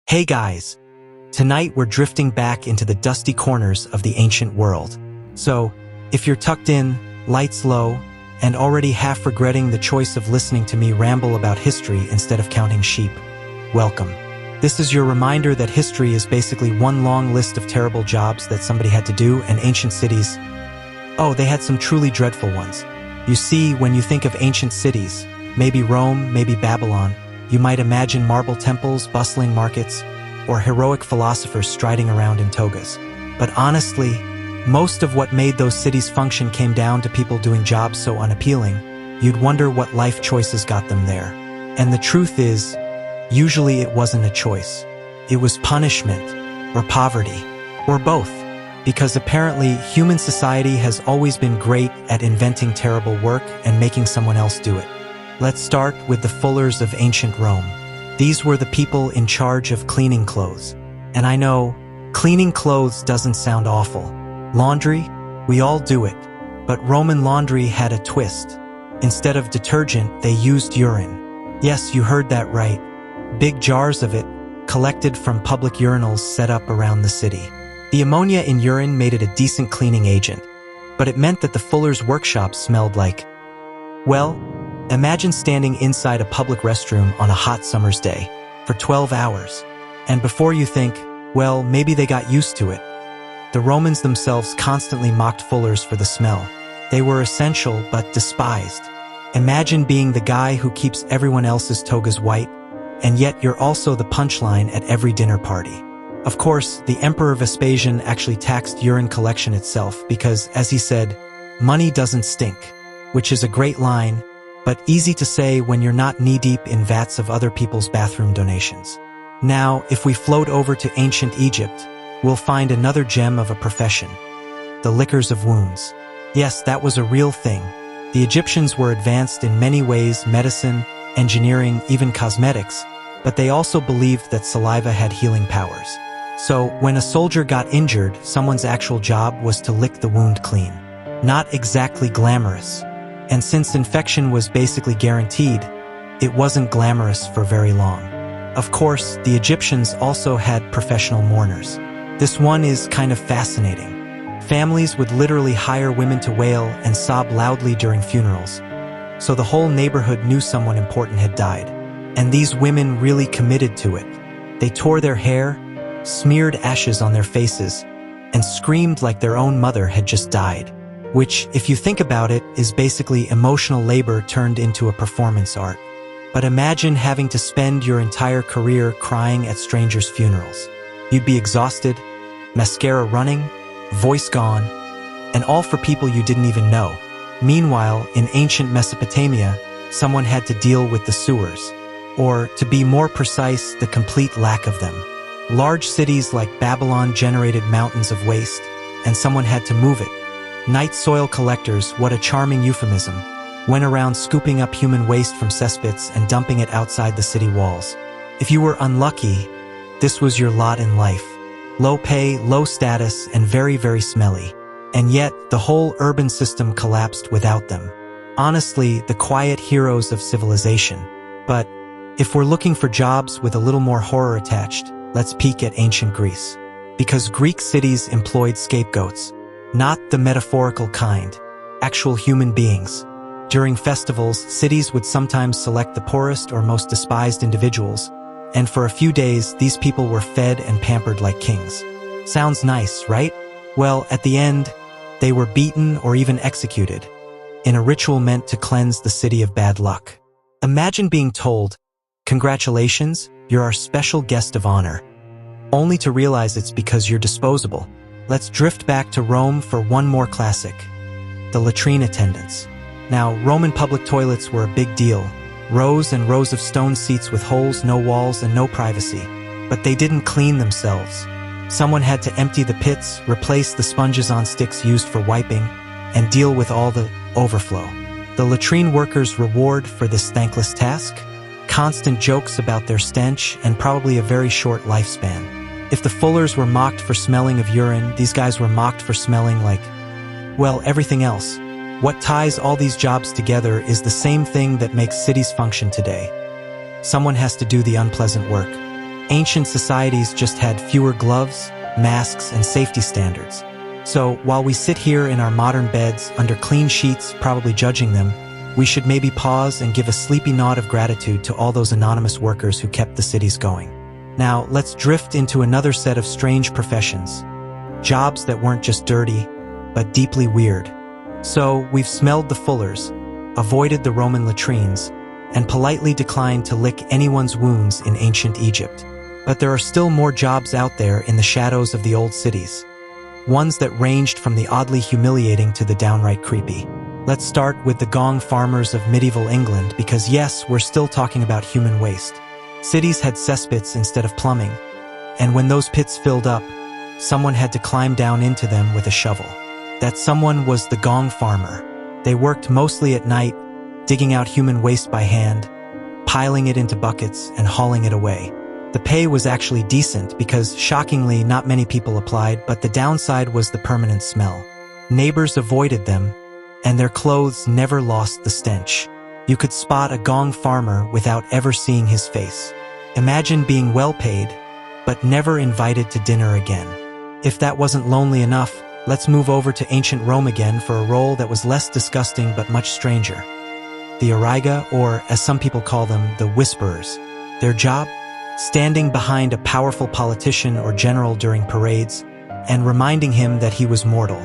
Hey guys! Tonight we're drifting back into the dusty corners of the ancient world. So, if you're tucked in, lights low, and already half regretting the choice of listening to me ramble about history instead of counting sheep, welcome. This is your reminder that history is basically one long list of terrible jobs that somebody had to do, and ancient cities, oh, they had some truly dreadful ones. You see, when you think of ancient cities, maybe Rome, maybe Babylon, you might imagine marble temples, bustling markets, or heroic philosophers striding around in togas. But honestly, most of what made those cities function came down to people doing jobs so unappealing, you'd wonder what life choices got them there. And the truth is, usually it wasn't a choice. It was punishment, or poverty, or both. Because apparently, human society has always been great at inventing terrible work and making someone else do it. Let's start with the fullers of ancient Rome. These were the people in charge of cleaning clothes. And I know, cleaning clothes doesn't sound awful. Laundry? We all do it. But Roman laundry had a twist. Instead of detergent, they used urine. Yes, you heard that right. Big jars of it, collected from public urinals set up around the city. The ammonia in urine made it a decent cleaning agent, but it meant that the fuller's workshop smelled like, well, imagine standing inside a public restroom on a hot summer's day for 12 hours. And before you think, well, maybe they got used to it. The Romans themselves constantly mocked fullers for the smell. They were essential but despised. Imagine being the guy who keeps everyone else's togas white, and yet you're also the punchline at every dinner party. Of course, the Emperor Vespasian actually taxed urine collection itself because, as he said, money doesn't stink, which is a great line, but easy to say when you're not knee-deep in vats of other people's bathroom donations. Now, if we float over to ancient Egypt, we'll find another gem of a profession: the lickers of wounds. Yes, that was a real thing. The Egyptians were advanced in many ways: medicine, engineering, even cosmetics, but they also believed that saliva had healing powers. So, when a soldier got injured, someone's actual job was to lick the wound clean. Not exactly glamorous. And since infection was basically guaranteed, it wasn't glamorous for very long. Of course, the Egyptians also had professional mourners. This one is kind of fascinating. Families would literally hire women to wail and sob loudly during funerals. So the whole neighborhood knew someone important had died. And these women really committed to it. They tore their hair, smeared ashes on their faces, and screamed like their own mother had just died. Which, if you think about it, is basically emotional labor turned into a performance art. But imagine having to spend your entire career crying at strangers' funerals. You'd be exhausted, mascara running, voice gone, and all for people you didn't even know. Meanwhile, in ancient Mesopotamia, someone had to deal with the sewers, or, to be more precise, the complete lack of them. Large cities like Babylon generated mountains of waste, and someone had to move it. Night soil collectors, what a charming euphemism, went around scooping up human waste from cesspits and dumping it outside the city walls. If you were unlucky, this was your lot in life. Low pay, low status, and very, very smelly. And yet, the whole urban system collapsed without them. Honestly, the quiet heroes of civilization. But if we're looking for jobs with a little more horror attached, let's peek at ancient Greece. Because Greek cities employed scapegoats. Not the metaphorical kind, actual human beings. During festivals, cities would sometimes select the poorest or most despised individuals, and for a few days, these people were fed and pampered like kings. Sounds nice, right? Well, at the end, they were beaten or even executed, in a ritual meant to cleanse the city of bad luck. Imagine being told, "Congratulations, you're our special guest of honor," only to realize it's because you're disposable. Let's drift back to Rome for one more classic: the latrine attendants. Now, Roman public toilets were a big deal. Rows and rows of stone seats with holes, no walls, and no privacy. But they didn't clean themselves. Someone had to empty the pits, replace the sponges on sticks used for wiping, and deal with all the overflow. The latrine workers' reward for this thankless task? Constant jokes about their stench and probably a very short lifespan. If the fullers were mocked for smelling of urine, these guys were mocked for smelling like, well, everything else. What ties all these jobs together is the same thing that makes cities function today. Someone has to do the unpleasant work. Ancient societies just had fewer gloves, masks, and safety standards. So, while we sit here in our modern beds under clean sheets, probably judging them, we should maybe pause and give a sleepy nod of gratitude to all those anonymous workers who kept the cities going. Now, let's drift into another set of strange professions. Jobs that weren't just dirty, but deeply weird. So, we've smelled the fullers, avoided the Roman latrines, and politely declined to lick anyone's wounds in ancient Egypt. But there are still more jobs out there in the shadows of the old cities. Ones that ranged from the oddly humiliating to the downright creepy. Let's start with the gong farmers of medieval England because yes, we're still talking about human waste. Cities had cesspits instead of plumbing, and when those pits filled up, someone had to climb down into them with a shovel. That someone was the gong farmer. They worked mostly at night, digging out human waste by hand, piling it into buckets and hauling it away. The pay was actually decent because, shockingly, not many people applied, but the downside was the permanent smell. Neighbors avoided them, and their clothes never lost the stench. You could spot a gong farmer without ever seeing his face. Imagine being well paid, but never invited to dinner again. If that wasn't lonely enough, let's move over to ancient Rome again for a role that was less disgusting but much stranger. The Ariga, or as some people call them, the Whisperers. Their job? Standing behind a powerful politician or general during parades and reminding him that he was mortal.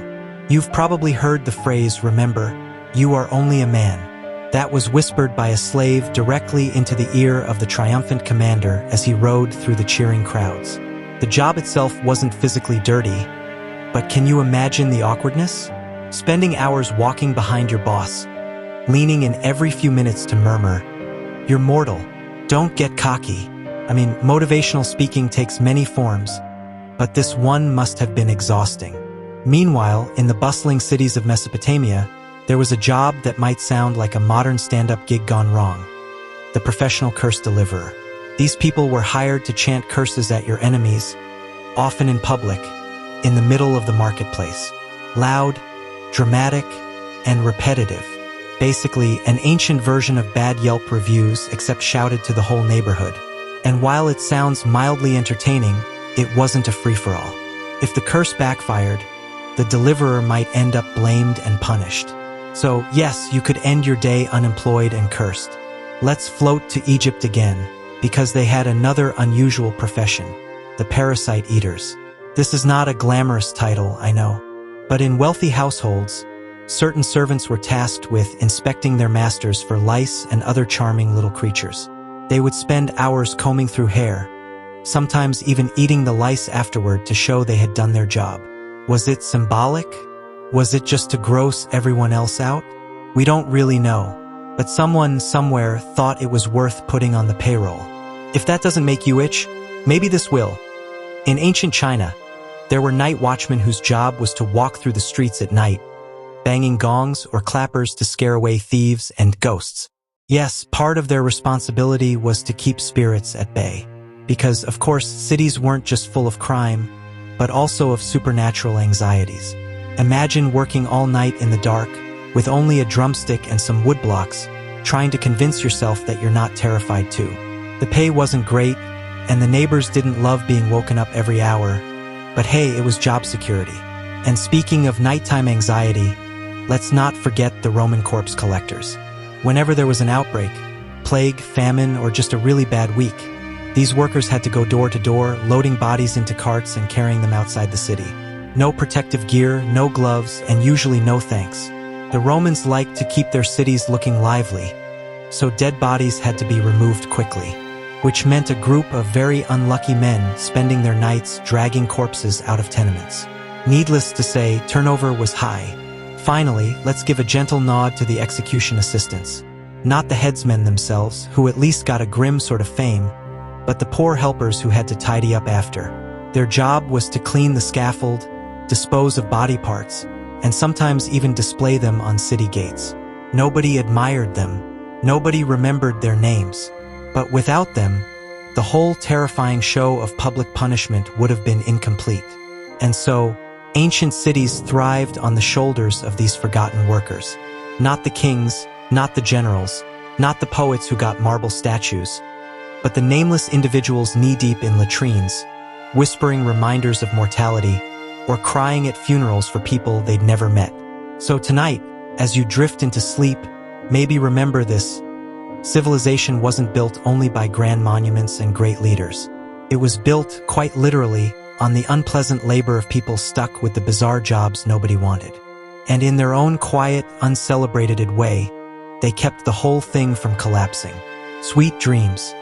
You've probably heard the phrase, "Remember, you are only a man." That was whispered by a slave directly into the ear of the triumphant commander as he rode through the cheering crowds. The job itself wasn't physically dirty, but can you imagine the awkwardness? Spending hours walking behind your boss, leaning in every few minutes to murmur, "You're mortal, don't get cocky." I mean, motivational speaking takes many forms, but this one must have been exhausting. Meanwhile, in the bustling cities of Mesopotamia, there was a job that might sound like a modern stand-up gig gone wrong. The professional curse deliverer. These people were hired to chant curses at your enemies, often in public, in the middle of the marketplace. Loud, dramatic, and repetitive. Basically, an ancient version of bad Yelp reviews except shouted to the whole neighborhood. And while it sounds mildly entertaining, it wasn't a free-for-all. If the curse backfired, the deliverer might end up blamed and punished. So, yes, you could end your day unemployed and cursed. Let's float to Egypt again, because they had another unusual profession, the parasite eaters. This is not a glamorous title, I know. But in wealthy households, certain servants were tasked with inspecting their masters for lice and other charming little creatures. They would spend hours combing through hair, sometimes even eating the lice afterward to show they had done their job. Was it symbolic? Was it just to gross everyone else out? We don't really know, but someone somewhere thought it was worth putting on the payroll. If that doesn't make you itch, maybe this will. In ancient China, there were night watchmen whose job was to walk through the streets at night, banging gongs or clappers to scare away thieves and ghosts. Yes, part of their responsibility was to keep spirits at bay. Because, of course, cities weren't just full of crime, but also of supernatural anxieties. Imagine working all night in the dark, with only a drumstick and some wood blocks, trying to convince yourself that you're not terrified too. The pay wasn't great, and the neighbors didn't love being woken up every hour, but hey, it was job security. And speaking of nighttime anxiety, let's not forget the Roman corpse collectors. Whenever there was an outbreak, plague, famine, or just a really bad week, these workers had to go door to door, loading bodies into carts and carrying them outside the city. No protective gear, no gloves, and usually no thanks. The Romans liked to keep their cities looking lively, so dead bodies had to be removed quickly, which meant a group of very unlucky men spending their nights dragging corpses out of tenements. Needless to say, turnover was high. Finally, let's give a gentle nod to the execution assistants. Not the headsmen themselves, who at least got a grim sort of fame, but the poor helpers who had to tidy up after. Their job was to clean the scaffold, dispose of body parts, and sometimes even display them on city gates. Nobody admired them. Nobody remembered their names. But without them, the whole terrifying show of public punishment would have been incomplete. And so, ancient cities thrived on the shoulders of these forgotten workers. Not the kings, not the generals, not the poets who got marble statues, but the nameless individuals knee-deep in latrines, whispering reminders of mortality, or crying at funerals for people they'd never met. So tonight, as you drift into sleep, maybe remember this: civilization wasn't built only by grand monuments and great leaders. It was built, quite literally, on the unpleasant labor of people stuck with the bizarre jobs nobody wanted. And in their own quiet, uncelebrated way, they kept the whole thing from collapsing. Sweet dreams.